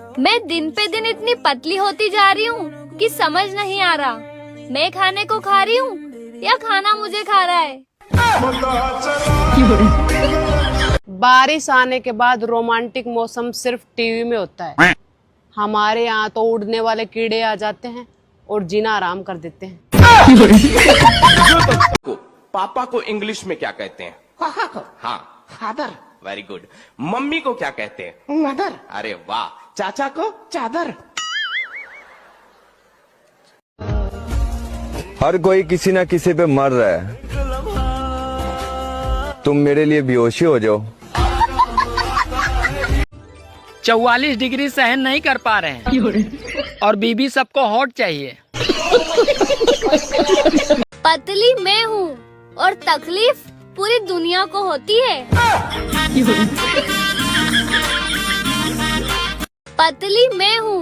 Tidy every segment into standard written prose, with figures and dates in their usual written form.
मैं दिन पे दिन इतनी पतली होती जा रही हूँ कि समझ नहीं आ रहा मैं खाने को खा रही हूँ या खाना मुझे खा रहा है। बारिश आने के बाद रोमांटिक मौसम सिर्फ टीवी में होता है। हमारे यहाँ तो उड़ने वाले कीड़े आ जाते हैं और जीना आराम कर देते हैं। पापा को इंग्लिश में क्या कहते हैं? हाँ, फादर। Very good. मम्मी को क्या कहते हैं? मदर। अरे वाह। चाचा को चादर। हर कोई किसी ना किसी पे मर रहा है, तुम मेरे लिए बेहोशी हो जाओ। 44 डिग्री सहन नहीं कर पा रहे हैं और बीबी सबको हॉट चाहिए। पतली मैं हूँ और तकलीफ पूरी दुनिया को होती है। पतली मैं हूँ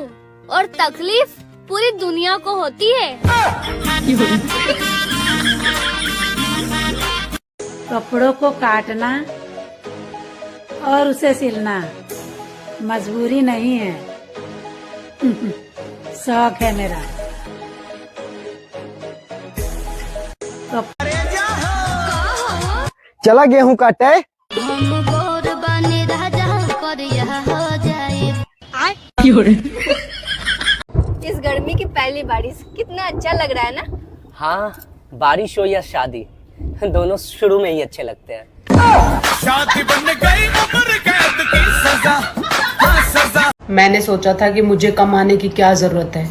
और तकलीफ पूरी दुनिया को होती है। कपड़ों को काटना और उसे सिलना मजबूरी नहीं है, शौक है मेरा। चला गेहूं काटे। इस गर्मी की पहली बारिश कितना अच्छा लग रहा है ना। हाँ, बारिश हो या शादी दोनों शुरू में ही अच्छे लगते हैं। शादी बन गई उम्र कैद की सजा, हाँ सजा। मैंने सोचा था कि मुझे कमाने की क्या जरूरत है,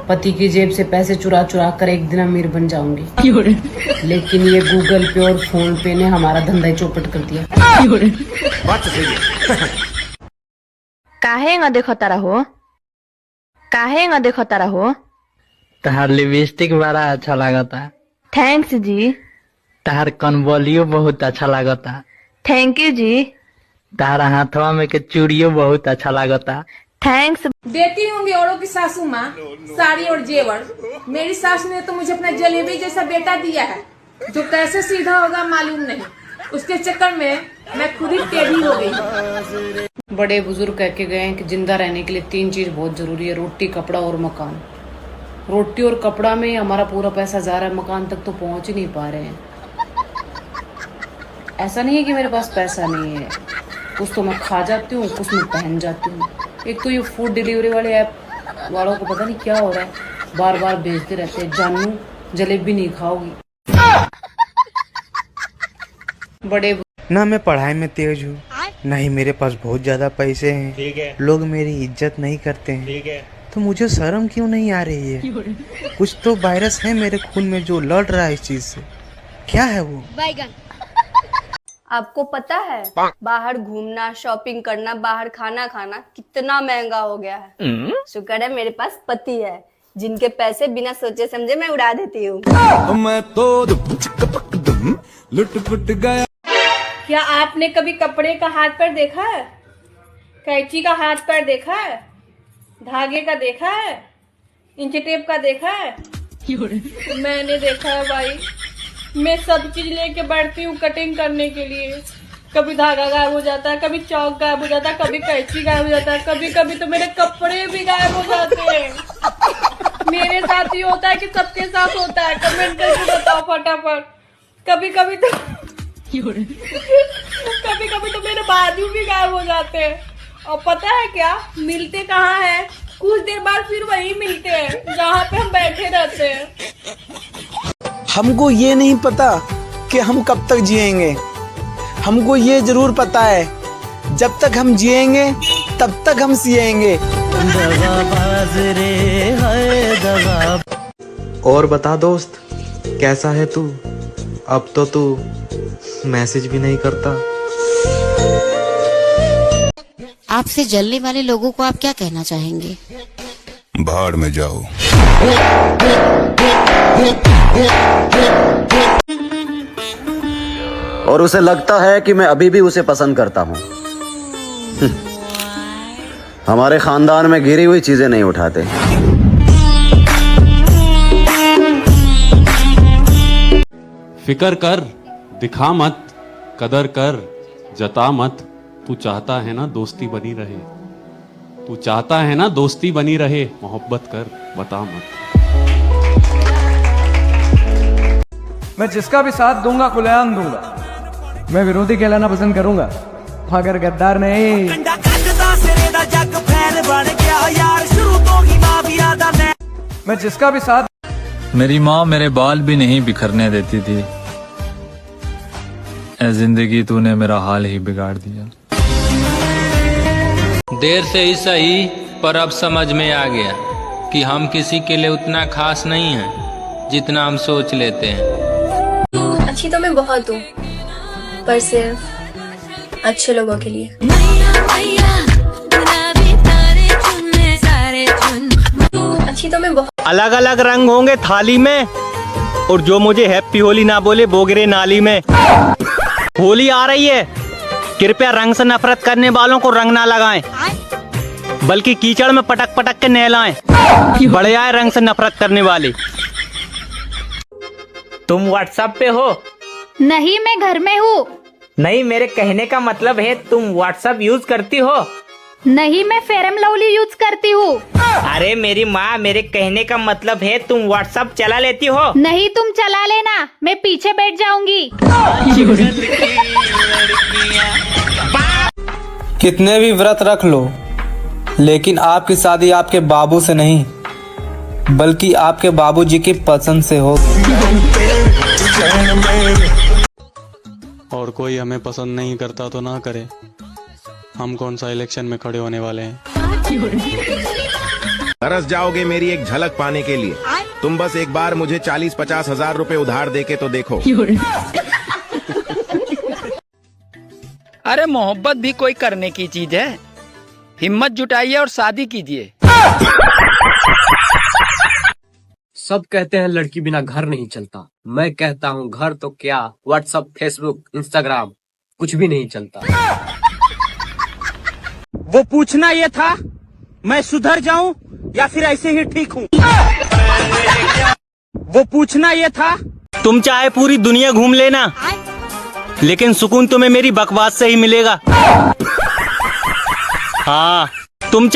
पति की जेब से पैसे चुरा चुरा कर एक दिन अमीर बन जाऊंगी। लेकिन ये गूगल पे और फोन पे ने हमारा धंधा ही चौपट कर दिया। काहे देखो तारा हो, काहे देखो तारा हो। तहार लिपस्टिक बड़ा अच्छा लागता। थैंक्स जी। तहार कनबलियो बहुत अच्छा लागता। थैंक यू जी। तहार हाथवा में के चूड़ियो बहुत अच्छा लागता। थैंक्स। देती होंगी औरों की सासू माँ साड़ी और जेवर, मेरी सास ने तो मुझे अपना जलेबी जैसा बेटा दिया है जो कैसे सीधा होगा मालूम नहीं। उसके चक्कर में मैं खुद ही टेढ़ी हो गई। बड़े बुजुर्ग कह के गए हैं कि जिंदा रहने के लिए 3 चीज बहुत जरूरी है, रोटी, कपड़ा और मकान। रोटी और कपड़ा में हमारा पूरा पैसा जा रहा है, मकान तक तो पहुंच ही नहीं पा रहे हैं। ऐसा नहीं है कि मेरे पास पैसा नहीं है, कुछ तो मैं खा जाती हूँ, कुछ मैं पहन जाती हूँ। एक तो ये फूड डिलीवरी वाले ऐप वालों को पता नहीं क्या हो रहा है, बार बार भेजते रहते हैं, जानू जलेबी नहीं खाओगी। बड़े ना मैं पढ़ाई में तेज हूँ, ना ही मेरे पास बहुत ज्यादा पैसे हैं। लोग मेरी इज्जत नहीं करते हैं, तो मुझे शर्म क्यों नहीं आ रही है? कुछ तो वायरस है मेरे खून में जो लड़ रहा है इस चीज से। क्या है वो? बैगन। आपको पता है बाहर घूमना, शॉपिंग करना, बाहर खाना खाना कितना महंगा हो गया है। शुक्र है मेरे पास पति है जिनके पैसे बिना सोचे समझे मैं उड़ा देती हूँ। मैं तो लुट पुट गया। क्या आपने कभी कपड़े का हाथ पैर देखा है? कैंची का हाथ पैर देखा है? धागे का देखा है? इंच टेप का देखा है? मैंने देखा है भाई। मैं सब चीज लेके बैठती हूँ कटिंग करने के लिए। कभी धागा गायब हो जाता है, कभी चौक गायब हो जाता है, कभी कैंची गायब हो जाता है, कभी कभी तो मेरे कपड़े भी गायब हो जाते हैं। मेरे साथ ही होता है कि सबके साथ होता है? कमेंट करके बताओ फटाफट। कभी कभी तो मेरे बाजू भी गायब हो जाते हैं। और पता है क्या, मिलते कहाँ है? कुछ देर बाद फिर वही मिलते हैं जहाँ पे हम बैठे रहते हैं। हमको ये नहीं पता कि हम कब तक जिएंगे, हमको ये जरूर पता है जब तक हम जिएंगे तब तक हम सिएंगे। और बता दोस्त, कैसा है तू? अब तो तू मैसेज भी नहीं करता। आपसे जलने वाले लोगों को आप क्या कहना चाहेंगे? भाड़ में जाओ। और उसे लगता है कि मैं अभी भी उसे पसंद करता हूँ। हमारे खानदान में गिरी हुई चीजें नहीं उठाते। फिकर कर, दिखा मत, कदर कर, जता मत। तू चाहता है ना दोस्ती बनी रहे, तू चाहता है ना दोस्ती बनी रहे, मोहब्बत कर, बता मत। मैं जिसका भी साथ दूंगा खुलेआम दूंगा, मैं विरोधी कहलाना पसंद करूंगा मगर गद्दार नहीं। मैं जिसका भी साथ। मेरी माँ मेरे बाल भी नहीं बिखरने देती थी, ऐ जिंदगी तूने मेरा हाल ही बिगाड़ दिया। देर से ही सही पर अब समझ में आ गया कि हम किसी के लिए उतना खास नहीं हैं जितना हम सोच लेते हैं। अच्छी तो मैं बहुत हूँ, पर सिर्फ अच्छे लोगों के लिए। अच्छी तो मैं बहुत। अलग अलग रंग होंगे थाली में, और जो मुझे हैप्पी होली ना बोले वो गिरे नाली में। होली आ रही है, कृपया रंग से नफरत करने वालों को रंग ना लगाएं, बल्कि कीचड़ में पटक पटक के नहलाएं। बड़े आए रंग से नफरत करने वाले। तुम व्हाट्सएप पे हो? नहीं, मैं घर में हूँ। नहीं, मेरे कहने का मतलब है तुम व्हाट्सएप यूज करती हो? नहीं, मैं फेरम लवली यूज करती हूँ। अरे मेरी माँ, मेरे कहने का मतलब है तुम व्हाट्सएप चला लेती हो? नहीं, तुम चला लेना, मैं पीछे बैठ जाऊंगी। कितने भी व्रत रख लो, लेकिन आपकी शादी आपके बाबू से नहीं, बल्कि आपके बाबूजी की पसंद से हो। और कोई हमें पसंद नहीं करता तो ना करे, हम कौन सा इलेक्शन में खड़े होने वाले हैं। तरस जाओगे मेरी एक झलक पाने के लिए, तुम बस एक बार मुझे 40-50 हजार रुपए उधार देके तो देखो। अरे मोहब्बत भी कोई करने की चीज है, हिम्मत जुटाइए और शादी कीजिए। सब कहते हैं लड़की बिना घर नहीं चलता, मैं कहता हूँ घर तो क्या, व्हाट्सएप, फेसबुक, इंस्टाग्राम कुछ भी नहीं चलता। वो पूछना ये था मैं सुधर जाऊं या फिर ऐसे ही ठीक हूँ। वो पूछना ये था। तुम चाहे पूरी दुनिया घूम लेना, लेकिन सुकून तुम्हें मेरी बकवास से ही मिलेगा। हाँ, तुम